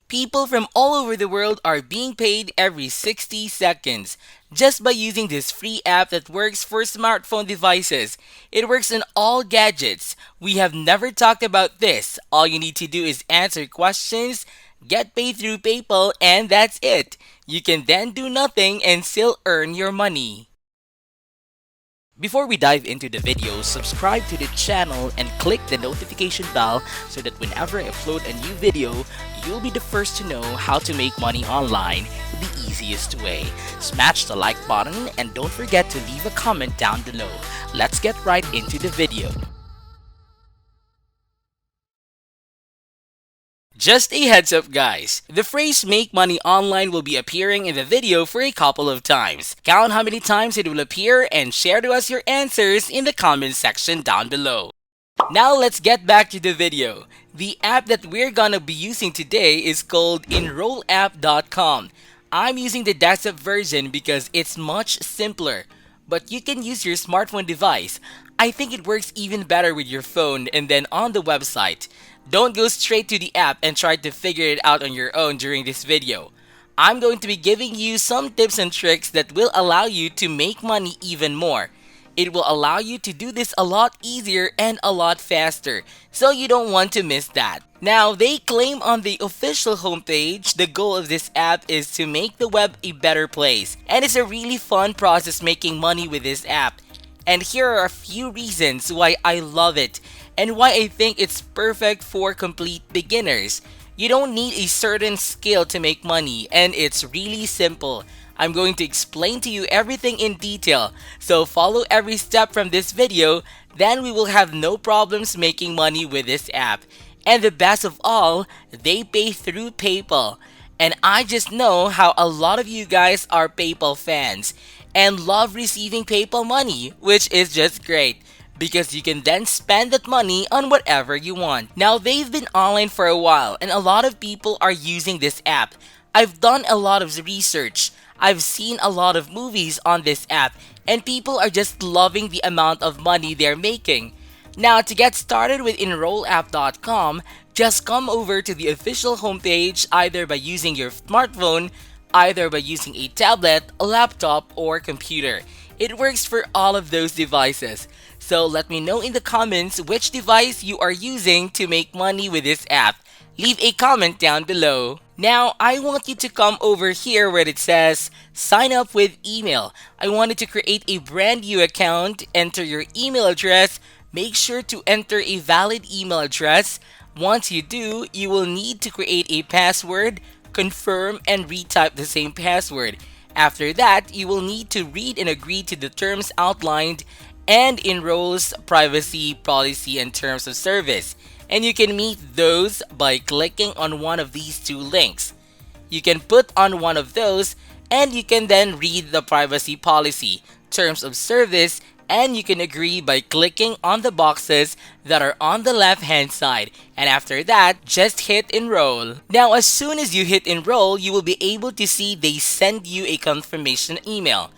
People from all over the world are being paid every 60 seconds just by using this free app that works for smartphone devices. It works on all gadgets. We have never talked about this. All you need to do is answer questions, get paid through PayPal, and that's it. You can then do nothing and still earn your money. Before we dive into the video, subscribe to the channel and click the notification bell so that whenever I upload a new video, you'll be the first to know how to make money online the easiest way. Smash the like button and don't forget to leave a comment down below. Let's get right into the video. Just a heads up guys, the phrase make money online will be appearing in the video for a couple of times. Count how many times it will appear and share to us your answers in the comment section down below. Now let's get back to the video. The app that we're gonna be using today is called enrollapp.com. I'm using the desktop version because it's much simpler, but you can use your smartphone device. I think it works even better with your phone and then on the website. Don't go straight to the app and try to figure it out on your own during this video. I'm going to be giving you some tips and tricks that will allow you to make money even more. It will allow you to do this a lot easier and a lot faster, so you don't want to miss that. Now, they claim on the official homepage the goal of this app is to make the web a better place, and it's a really fun process making money with this app. And here are a few reasons why I love it and why I think it's perfect for complete beginners. You don't need a certain skill to make money, and it's really simple. I'm going to explain to you everything in detail, so follow every step from this video, then we will have no problems making money with this app. And the best of all, they pay through PayPal. And I just know how a lot of you guys are PayPal fans and love receiving PayPal money, which is just great because you can then spend that money on whatever you want. Now, they've been online for a while and a lot of people are using this app. I've done a lot of research. I've seen a lot of movies on this app and people are just loving the amount of money they're making. Now, to get started with enrollapp.com, just come over to the official homepage either by using your smartphone, either by using a tablet, a laptop, or computer. It works for all of those devices. So let me know in the comments which device you are using to make money with this app. Leave a comment down below. Now, I want you to come over here where it says sign up with email. I wanted to create a brand new account, enter your email address, make sure to enter a valid email address. Once you do, you will need to create a password, confirm, and retype the same password. After that, you will need to read and agree to the terms outlined and Enroll's privacy policy and terms of service. And you can meet those by clicking on one of these two links. You can put on one of those and you can then read the privacy policy, terms of service, and you can agree by clicking on the boxes that are on the left hand side, and after that, just hit enroll. Now, as soon as you hit enroll, you will be able to see they send you a confirmation email.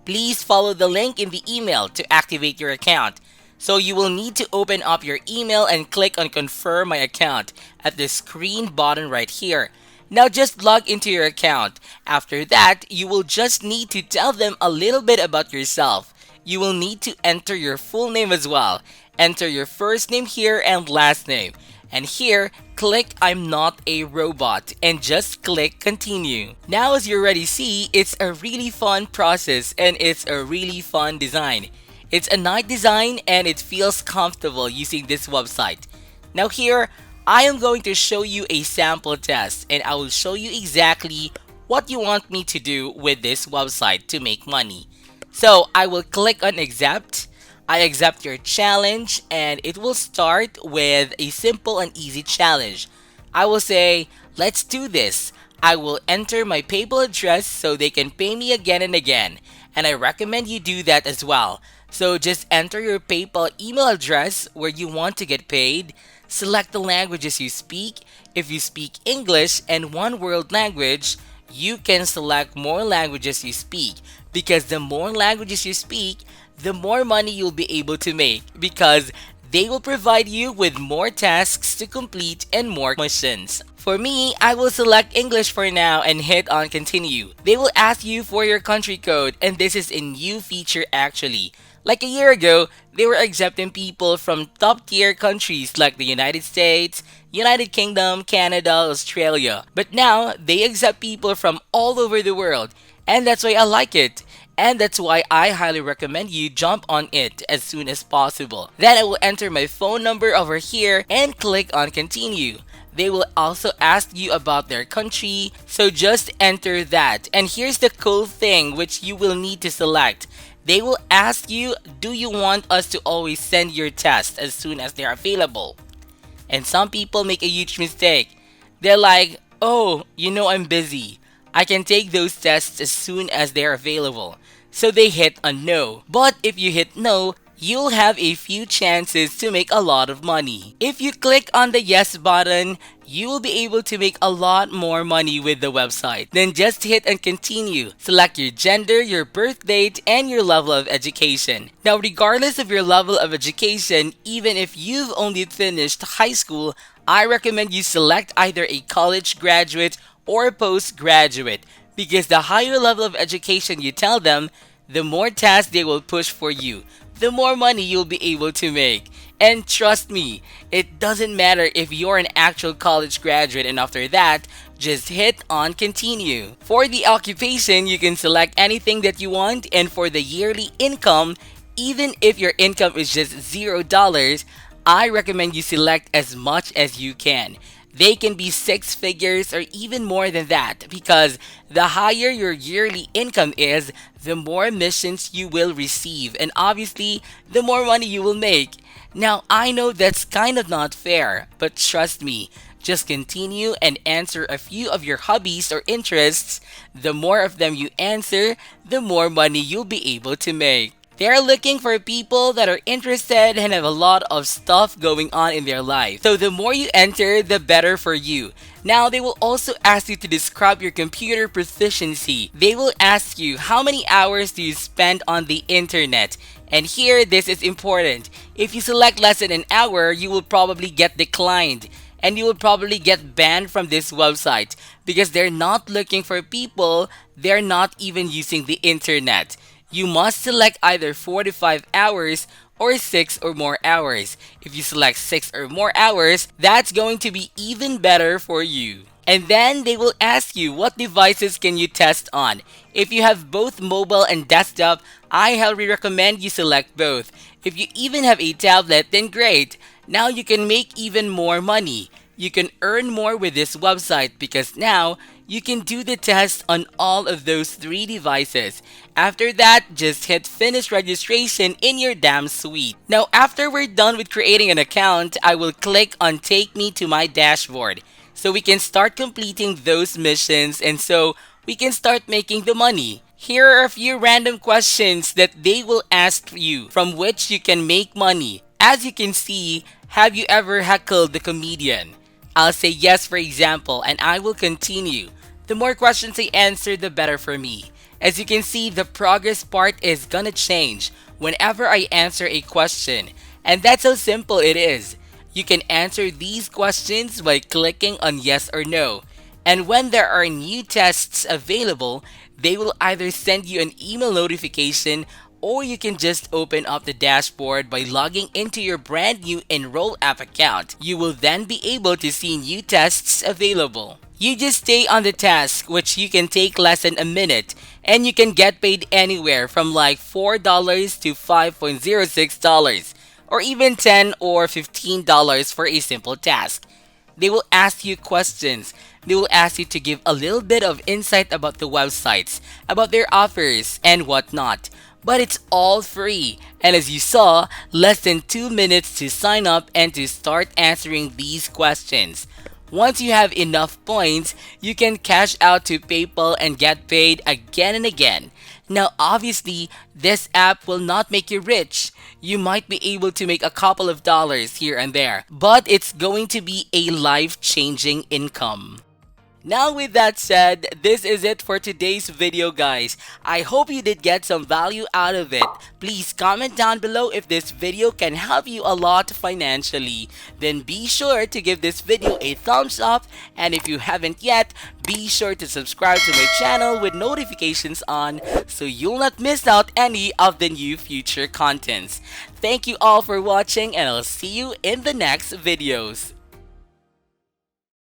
Please follow the link in the email to activate your account. So you will need to open up your email and click on confirm my account at the screen button right here. Now just log into your account. After that, you will just need to tell them a little bit about yourself. You will need to enter your full name as well. Enter your first name here and last name. And here, click I'm not a robot and just click continue. Now as you already see, it's a really fun process and it's a really fun design. It's a nice design and it feels comfortable using this website. Now here, I am going to show you a sample test and I will show you exactly what you want me to do with this website to make money. So I will click on accept. I accept your challenge and it will start with a simple and easy challenge. I will say, let's do this. I will enter my PayPal address so they can pay me again and again. And I recommend you do that as well. So just enter your PayPal email address where you want to get paid. Select the languages you speak. If you speak English and one world language, you can select more languages you speak. Because the more languages you speak, the more money you'll be able to make. Because They will provide you with more tasks to complete and more missions. For me, I will select English for now and hit on continue. They will ask you for your country code, and this is a new feature actually. Like a year ago, they were accepting people from top tier countries like the United States, United Kingdom, Canada, Australia. But now, they accept people from all over the world, and that's why I like it. And that's why I highly recommend you jump on it as soon as possible. Then I will enter my phone number over here and click on continue. They will also ask you about their country, so just enter that. And here's the cool thing which you will need to select. They will ask you, do you want us to always send your tests as soon as they're available? And some people make a huge mistake. They're like, oh, I'm busy. I can take those tests as soon as they're available. So they hit a no. But if you hit no, you'll have a few chances to make a lot of money. If you click on the yes button, you will be able to make a lot more money with the website. Then just hit and continue. Select your gender, your birth date, and your level of education. Now, regardless of your level of education, even if you've only finished high school, I recommend you select either a college graduate or postgraduate, because the higher level of education you tell them, the more tasks they will push for you, the more money you'll be able to make. And trust me, it doesn't matter if you're an actual college graduate, and after that, just hit on continue. For the occupation, you can select anything that you want, and for the yearly income, even if your income is just $0, I recommend you select as much as you can. They can be 6 figures or even more than that, because the higher your yearly income is, the more missions you will receive, and obviously, the more money you will make. Now, I know that's kind of not fair, but trust me, just continue and answer a few of your hobbies or interests. The more of them you answer, the more money you'll be able to make. They're looking for people that are interested and have a lot of stuff going on in their life. So the more you enter, the better for you. Now, they will also ask you to describe your computer proficiency. They will ask you, how many hours do you spend on the internet? And here, this is important. If you select less than an hour, you will probably get declined. And you will probably get banned from this website, because they're not looking for people, they're not even using the internet. You must select either 45 hours or 6 or more hours. If you select 6 or more hours, that's going to be even better for you. And then they will ask you, what devices can you test on? If you have both mobile and desktop, I highly recommend you select both. If you even have a tablet, then great. Now you can make even more money. You can earn more with this website, because now you can do the test on all of those 3 devices. After that, just hit finish registration in your damn suite. Now, after we're done with creating an account, I will click on take me to my dashboard, so we can start completing those missions, and so we can start making the money. Here are a few random questions that they will ask you, from which you can make money. As you can see, have you ever heckled the comedian? I'll say yes, for example, and I will continue. The more questions I answer, the better for me. As you can see, the progress part is gonna change whenever I answer a question. And that's how simple it is. You can answer these questions by clicking on yes or no. And when there are new tests available, they will either send you an email notification, or you can just open up the dashboard by logging into your brand new Enroll app account. You will then be able to see new tests available. You just stay on the task, which you can take less than a minute, and you can get paid anywhere from like $4 to $5.06, or even $10 or $15 for a simple task. They will ask you questions. They will ask you to give a little bit of insight about the websites, about their offers, and whatnot. But it's all free. And as you saw, less than 2 minutes to sign up and to start answering these questions. Once you have enough points, you can cash out to PayPal and get paid again and again. Now, obviously, this app will not make you rich. You might be able to make a couple of dollars here and there, but it's going to be a life-changing income. Now, with that said, this is it for today's video, guys. I hope you did get some value out of it. Please comment down below if this video can help you a lot financially. Then be sure to give this video a thumbs up, and if you haven't yet, be sure to subscribe to my channel with notifications on so you'll not miss out any of the new future contents. Thank you all for watching, and I'll see you in the next videos.